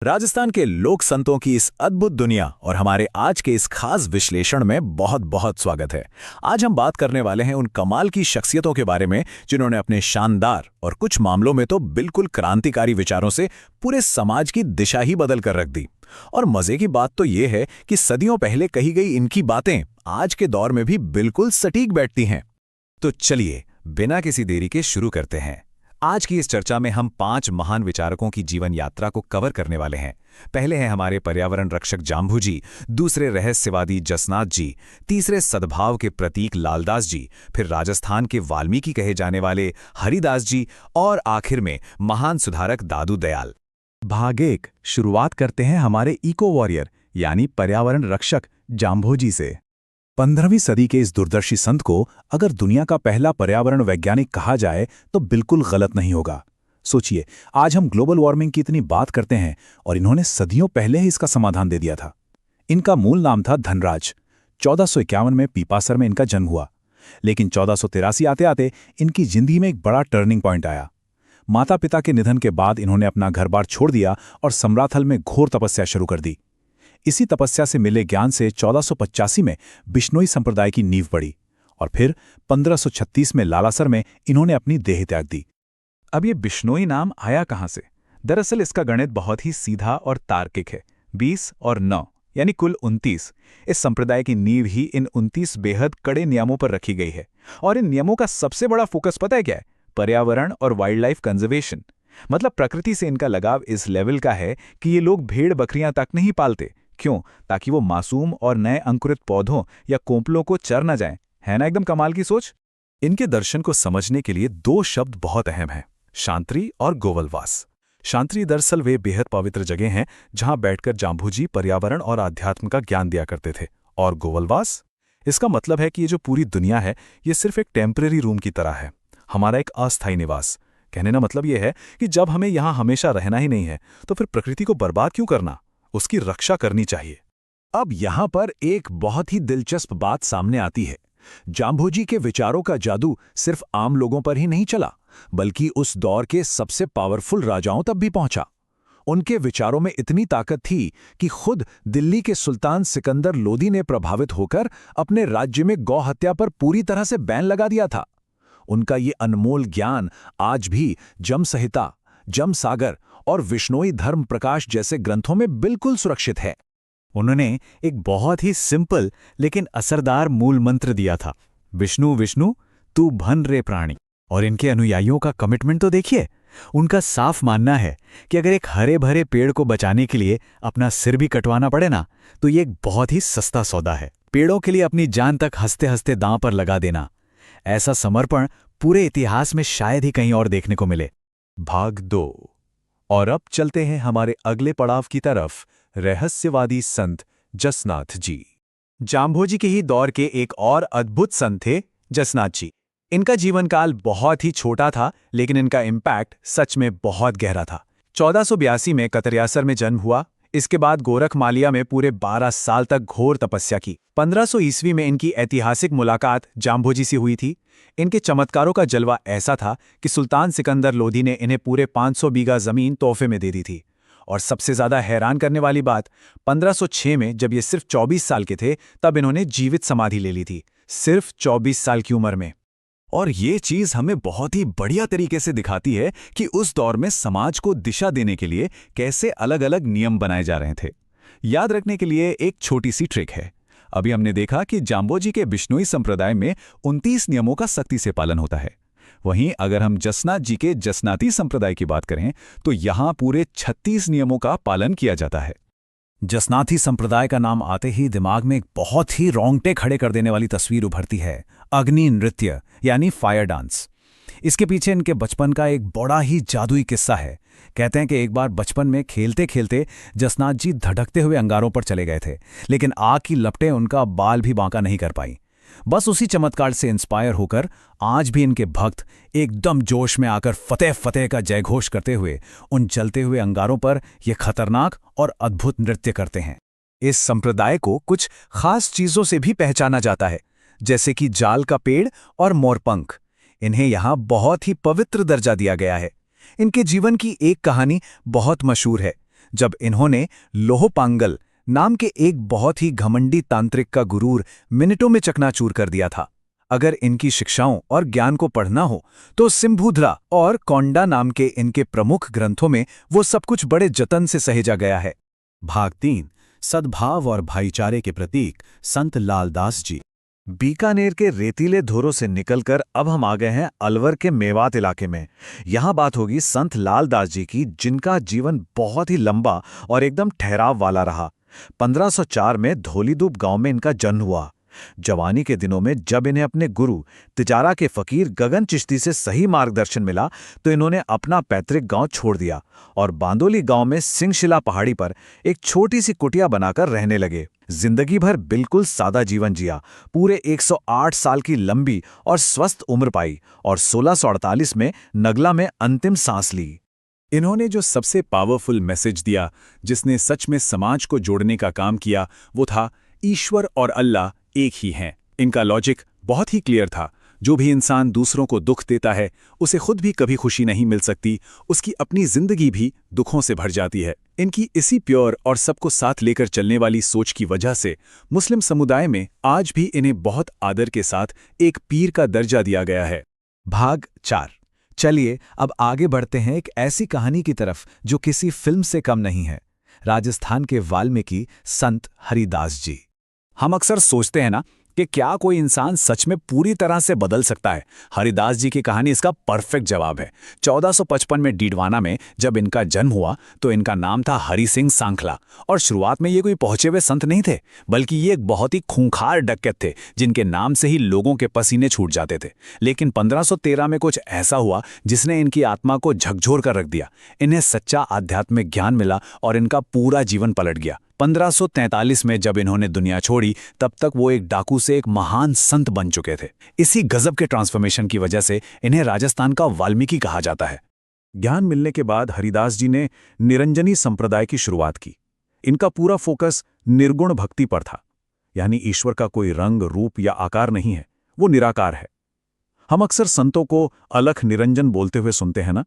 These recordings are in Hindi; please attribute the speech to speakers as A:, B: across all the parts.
A: राजस्थान के लोक संतों की इस अद्भुत दुनिया और हमारे आज के इस खास विश्लेषण में बहुत बहुत स्वागत है। आज हम बात करने वाले हैं उन कमाल की शख्सियतों के बारे में जिन्होंने अपने शानदार और कुछ मामलों में तो बिल्कुल क्रांतिकारी विचारों से पूरे समाज की दिशा ही बदल कर रख दी। और मजे की बात तो ये है कि सदियों पहले कही गई इनकी बातें आज के दौर में भी बिल्कुल सटीक बैठती हैं। तो चलिए बिना किसी देरी के शुरू करते हैं। आज की इस चर्चा में हम 5 महान विचारकों की जीवन यात्रा को कवर करने वाले हैं। पहले हैं हमारे पर्यावरण रक्षक जाम्बू जी, दूसरे रहस्यवादी जसनाथ जी, तीसरे सद्भाव के प्रतीक लालदास जी, फिर राजस्थान के वाल्मीकि कहे जाने वाले हरिदास जी और आखिर में महान सुधारक दादू दयाल।
B: भाग 1 शुरुआत करते हैं हमारे इको वॉरियर यानी पर्यावरण रक्षक जाम्बू जी से। 15वीं सदी के इस दूरदर्शी संत को अगर दुनिया का पहला पर्यावरण वैज्ञानिक कहा जाए तो बिल्कुल गलत नहीं होगा। सोचिए, आज हम ग्लोबल वार्मिंग की इतनी बात करते हैं और इन्होंने सदियों पहले ही इसका समाधान दे दिया था। इनका मूल नाम था धनराज। 1451 में पीपासर में इनका जन्म हुआ, लेकिन 1483 आते आते इनकी जिंदगी में एक बड़ा टर्निंग पॉइंट आया। माता पिता के निधन के बाद इन्होंने अपना घर बार छोड़ दिया और समराथल में घोर तपस्या शुरू कर दी। इसी तपस्या से मिले ज्ञान से 1485 में बिश्नोई संप्रदाय की नींव पड़ी और फिर 1536 में लालासर में इन्होंने अपनी देह त्याग दी।
C: अब ये बिश्नोई नाम आया कहां से? दरअसल इसका गणित बहुत ही सीधा और तार्किक है। 20 और 9 यानी कुल 29। इस संप्रदाय की नींव ही इन 29 बेहद कड़े नियमों पर रखी गई है। और इन नियमों का सबसे बड़ा फोकस पता है क्या है? पर्यावरण और वाइल्ड लाइफ कंजर्वेशन। मतलब प्रकृति से इनका लगाव इस लेवल का है कि ये लोग भेड़ बकरियां तक नहीं पालते। क्यों? ताकि वो मासूम और नए अंकुरित पौधों या कोंपलों को चर न जाएं। है ना एकदम कमाल की सोच।
B: इनके दर्शन को समझने के लिए 2 शब्द बहुत अहम हैं, शांति और गोवलवास। शांति दरअसल वे बेहद पवित्र जगह हैं जहां बैठकर जाम्बू जी पर्यावरण और आध्यात्म का ज्ञान दिया करते थे। और गोवलवास, इसका मतलब है कि ये जो पूरी दुनिया है ये सिर्फ एक टेम्परेरी रूम की तरह है, हमारा एक अस्थायी निवास। कहने का मतलब ये है कि जब हमें यहां हमेशा रहना ही नहीं है तो फिर प्रकृति को बर्बाद क्यों करना, उसकी रक्षा करनी चाहिए।
A: अब यहां पर एक बहुत ही दिलचस्प बात सामने आती है। जाम्बू जी के विचारों का जादू सिर्फ आम लोगों पर ही नहीं चला, बल्कि उस दौर के सबसे पावरफुल राजाओं तक भी पहुंचा। उनके विचारों में इतनी ताकत थी कि खुद दिल्ली के सुल्तान सिकंदर लोदी ने प्रभावित होकर अपने राज्य में गौ हत्या पर पूरी तरह से बैन लगा दिया था। उनका ये अनमोल ज्ञान आज भी जम संहिता, जम सागर और विश्नोई धर्म प्रकाश जैसे ग्रंथों में बिल्कुल सुरक्षित है।
B: उन्होंने एक बहुत ही सिंपल लेकिन असरदार मूल मंत्र दिया था, विष्णु विष्णु तू भन रे प्राणी। और इनके अनुयायियों का कमिटमेंट तो देखिए। उनका साफ मानना है कि अगर एक हरे भरे पेड़ को बचाने के लिए अपना सिर भी कटवाना पड़े ना, तो ये एक बहुत ही सस्ता सौदा है। पेड़ों के लिए अपनी जान तक हंसते हंसते दांव पर लगा देना, ऐसा समर्पण पूरे इतिहास में शायद ही कहीं और देखने को मिले।
A: भाग 2। और अब चलते हैं हमारे अगले पड़ाव की तरफ, रहस्यवादी संत जसनाथ जी।
C: जाम्बू जी के ही दौर के एक और अद्भुत संत थे जसनाथ जी। इनका जीवन काल बहुत ही छोटा था, लेकिन इनका इम्पैक्ट सच में बहुत गहरा था। 1482 में कतरियासर में जन्म हुआ। इसके बाद गोरखमालिया में पूरे 12 साल तक घोर तपस्या की। 1500 ईस्वी में इनकी ऐतिहासिक मुलाकात जाम्बू जी से हुई थी। इनके चमत्कारों का जलवा ऐसा था कि सुल्तान सिकंदर लोदी ने इन्हें पूरे 500 बीघा जमीन तोहफे में दे दी थी। और सबसे ज्यादा हैरान करने वाली बात, 1506 में जब ये सिर्फ 24 साल के थे तब इन्होंने जीवित समाधि ले ली थी, सिर्फ 24 साल की उम्र में।
A: और ये चीज हमें बहुत ही बढ़िया तरीके से दिखाती है कि उस दौर में समाज को दिशा देने के लिए कैसे अलग अलग नियम बनाए जा रहे थे। याद रखने के लिए एक छोटी सी ट्रिक है। अभी हमने देखा कि जाम्बू जी के बिश्नोई संप्रदाय में 29 नियमों का सख्ती से पालन होता है। वहीं अगर हम जसनाथ जी के जसनाती संप्रदाय की बात करें तो यहां पूरे 36 नियमों का पालन किया जाता है। जसनाथी संप्रदाय का नाम आते ही दिमाग में एक बहुत ही रोंगटे खड़े कर देने वाली तस्वीर उभरती है, अग्नि नृत्य यानी फायर डांस। इसके पीछे इनके बचपन का एक बड़ा ही जादुई किस्सा है। कहते हैं कि एक बार बचपन में खेलते खेलते जसनाथ जी धड़कते हुए अंगारों पर चले गए थे, लेकिन आग की लपटें उनका बाल भी बांका नहीं कर पाई। बस उसी चमत्कार से इंस्पायर होकर आज भी इनके भक्त एकदम जोश में आकर फतेह फतेह का जयघोष करते हुए उन जलते हुए अंगारों पर यह खतरनाक और अद्भुत नृत्य करते हैं।
C: इस संप्रदाय को कुछ खास चीजों से भी पहचाना जाता है, जैसे कि जाल का पेड़ और मोरपंख। इन्हें यहां बहुत ही पवित्र दर्जा दिया गया है। इनके जीवन की एक कहानी बहुत मशहूर है,
B: जब इन्होंने लोहपांगल नाम के एक बहुत ही घमंडी तांत्रिक का गुरूर मिनटों में चकनाचूर कर दिया था। अगर इनकी शिक्षाओं और ज्ञान को पढ़ना हो तो सिम्भुद्रा और कोंडा नाम के इनके प्रमुख ग्रंथों में वो सब कुछ बड़े जतन से सहेजा गया है। भाग 3 सद्भाव और भाईचारे के प्रतीक संत लालदास जी।
C: बीकानेर के रेतीले धोरों से निकलकर अब हम आ गए हैं अलवर के मेवात इलाके में। यहाँ बात होगी संत लालदास जी की, जिनका जीवन बहुत ही लंबा और एकदम ठहराव वाला रहा। 1504 में धौलीदूप गांव में इनका जन्म हुआ। जवानी के दिनों में जब इन्हें अपने गुरु तिजारा के फकीर गगन चिश्ती से सही मार्गदर्शन मिला तो इन्होंने अपना पैतृक गांव छोड़ दिया और बांदोली गांव में सिंहशिला पहाड़ी पर एक छोटी सी कुटिया बनाकर रहने लगे। जिंदगी भर बिल्कुल सादा जीवन जिया, पूरे 108 साल की लंबी और स्वस्थ उम्र पाई और 1648 में नगला में अंतिम सांस ली।
B: इन्होंने जो सबसे पावरफुल मैसेज दिया, जिसने सच में समाज को जोड़ने का काम किया, वो था ईश्वर और अल्लाह एक ही हैं। इनका लॉजिक बहुत ही क्लियर था। जो भी इंसान दूसरों को दुख देता है उसे खुद भी कभी खुशी नहीं मिल सकती, उसकी अपनी जिंदगी भी दुखों से भर जाती है। इनकी इसी प्योर और सबको साथ लेकर चलने वाली सोच की वजह से मुस्लिम समुदाय में आज भी इन्हें बहुत आदर के साथ एक पीर का दर्जा दिया गया है। भाग 4। चलिए अब आगे बढ़ते हैं एक ऐसी कहानी की तरफ जो किसी फिल्म से कम नहीं है। राजस्थान के वाल्मीकि संत हरिदास जी। हम अक्सर सोचते हैं ना कि क्या कोई इंसान सच में पूरी तरह से बदल सकता है। हरिदास जी की कहानी इसका परफेक्ट जवाब है। 1455 में डीडवाना में जब इनका जन्म हुआ तो इनका नाम था हरि सिंह सांखला और शुरुआत में ये कोई पहुंचे हुए संत नहीं थे, बल्कि ये एक बहुत ही खूंखार डकैत थे जिनके नाम से ही लोगों के पसीने छूट जाते थे। लेकिन 1513 में कुछ ऐसा हुआ जिसने इनकी आत्मा को झकझोर कर रख दिया। इन्हें सच्चा आध्यात्मिक ज्ञान मिला और इनका पूरा जीवन पलट गया। 1543 में जब इन्होंने दुनिया छोड़ी तब तक वो एक डाकू से एक महान संत बन चुके थे। इसी गजब के ट्रांसफॉर्मेशन की वजह से इन्हें राजस्थान का वाल्मीकि कहा जाता है। ज्ञान मिलने के बाद हरिदास जी ने निरंजनी संप्रदाय की शुरुआत की। इनका पूरा फोकस निर्गुण भक्ति पर था, यानी ईश्वर का कोई रंग, रूप या आकार नहीं है, वो निराकार है। हम अक्सर संतों को अलख निरंजन बोलते हुए सुनते हैं ना,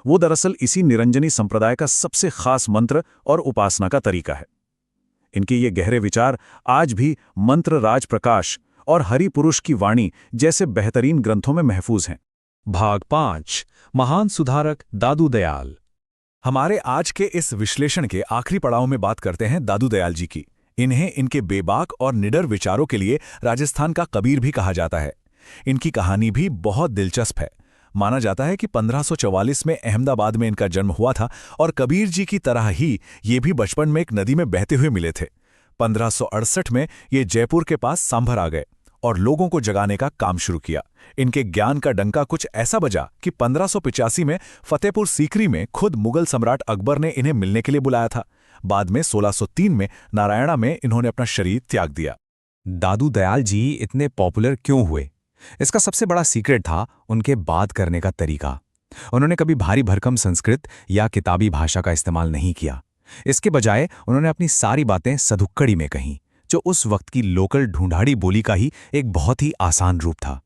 B: वो दरअसल इसी निरंजनी संप्रदाय का सबसे खास मंत्र और उपासना का तरीका है। इनके ये गहरे विचार आज भी मंत्र राज प्रकाश और हरि पुरुष की वाणी जैसे बेहतरीन ग्रंथों में महफूज हैं। भाग 5 महान सुधारक दादू दयाल। हमारे आज के इस विश्लेषण के आखिरी पड़ाव में बात करते हैं दादू दयाल जी की। इन्हें इनके बेबाक और निडर विचारों के लिए राजस्थान का कबीर भी कहा जाता है। इनकी कहानी भी बहुत दिलचस्प है। माना जाता है कि 1544 में अहमदाबाद में इनका जन्म हुआ था और कबीर जी की तरह ही ये भी बचपन में एक नदी में बहते हुए मिले थे। 1568 में ये जयपुर के पास सांभर आ गए और लोगों को जगाने का काम शुरू किया। इनके ज्ञान का डंका कुछ ऐसा बजा कि 1585 में फतेहपुर सीकरी में खुद मुगल सम्राट अकबर ने इन्हें मिलने के लिए बुलाया था। बाद में 1603 में नारायणा में इन्होंने अपना शरीर त्याग दिया। दादू दयाल जी इतने पॉपुलर क्यों हुए? इसका सबसे बड़ा सीक्रेट था उनके बात करने का तरीका। उन्होंने कभी भारी भरकम संस्कृत या किताबी भाषा का इस्तेमाल नहीं किया। इसके बजाय उन्होंने अपनी सारी बातें सधुक्कड़ी में कहीं, जो उस वक्त की लोकल ढूंढाड़ी बोली का ही एक बहुत ही आसान रूप था।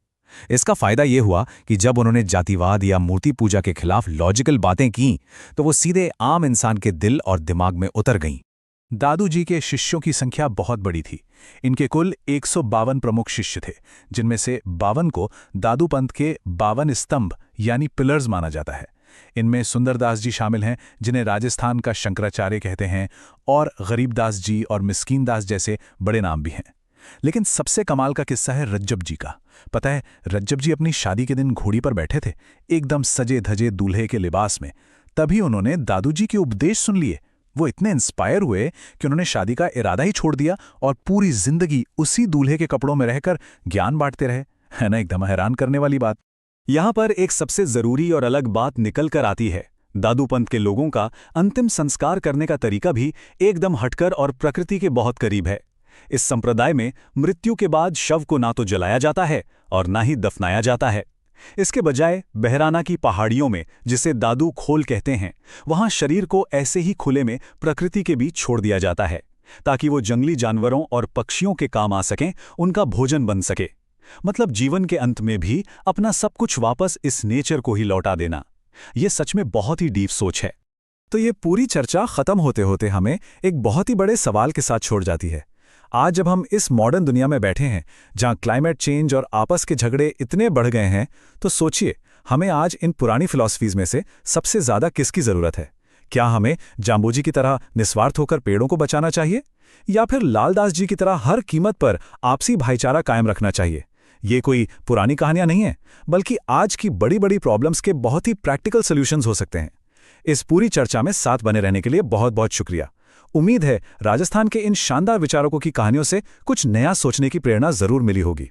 B: इसका फायदा यह हुआ कि जब उन्होंने जातिवाद या मूर्ति पूजा के खिलाफ लॉजिकल बातें की तो वो सीधे आम इंसान के दिल और दिमाग में उतर गईं। दादू जी के शिष्यों की संख्या बहुत बड़ी थी। इनके कुल 152 प्रमुख शिष्य थे, जिनमें से 52 को दादू पंथ के 52 स्तंभ यानी पिलर्स माना जाता है। इनमें सुंदरदास जी शामिल हैं, जिन्हें राजस्थान का शंकराचार्य कहते हैं, और गरीबदास जी और मिस्कीन दास जैसे बड़े नाम भी हैं। लेकिन सबसे कमाल का किस्सा है रज्जब जी का। पता है, रज्जब जी अपनी शादी के दिन घोड़ी पर बैठे थे, एकदम सजे धजे दूल्हे के लिबास में। तभी उन्होंने दादू जी के उपदेश सुन लिए। वो इतने इंस्पायर हुए कि उन्होंने शादी का इरादा ही छोड़ दिया और पूरी जिंदगी उसी दूल्हे के कपड़ों में रहकर ज्ञान बांटते रहे। है ना एकदम हैरान करने वाली बात। यहां पर एक सबसे जरूरी और अलग बात निकल कर आती है। दादू पंथ के लोगों का अंतिम संस्कार करने का तरीका भी एकदम हटकर और प्रकृति के बहुत करीब है। इस संप्रदाय में मृत्यु के बाद शव को ना तो जलाया जाता है और ना ही दफनाया जाता है। इसके बजाय बहराना की पहाड़ियों में, जिसे दादू खोल कहते हैं, वहां शरीर को ऐसे ही खुले में प्रकृति के बीच छोड़ दिया जाता है ताकि वो जंगली जानवरों और पक्षियों के काम आ सकें, उनका भोजन बन सके। मतलब जीवन के अंत में भी अपना सब कुछ वापस इस नेचर को ही लौटा देना। ये सच में बहुत ही डीप सोच है। तो ये पूरी चर्चा खत्म होते होते हमें एक बहुत ही बड़े सवाल के साथ छोड़ जाती है। आज जब हम इस मॉडर्न दुनिया में बैठे हैं, जहां क्लाइमेट चेंज और आपस के झगड़े इतने बढ़ गए हैं, तो सोचिए, हमें आज इन पुरानी फिलॉसफीज में से सबसे ज्यादा किसकी जरूरत है? क्या हमें जाम्बोजी की तरह निस्वार्थ होकर पेड़ों को बचाना चाहिए, या फिर लालदास जी की तरह हर कीमत पर आपसी भाईचारा कायम रखना चाहिए? ये कोई पुरानी कहानियां नहीं है, बल्कि आज की बड़ी बड़ी प्रॉब्लम्स के बहुत ही प्रैक्टिकल सॉल्यूशंस हो सकते हैं। इस पूरी चर्चा में साथ बने रहने के लिए बहुत बहुत शुक्रिया। उम्मीद है राजस्थान के इन शानदार विचारकों की कहानियों से कुछ नया सोचने की प्रेरणा जरूर मिली होगी।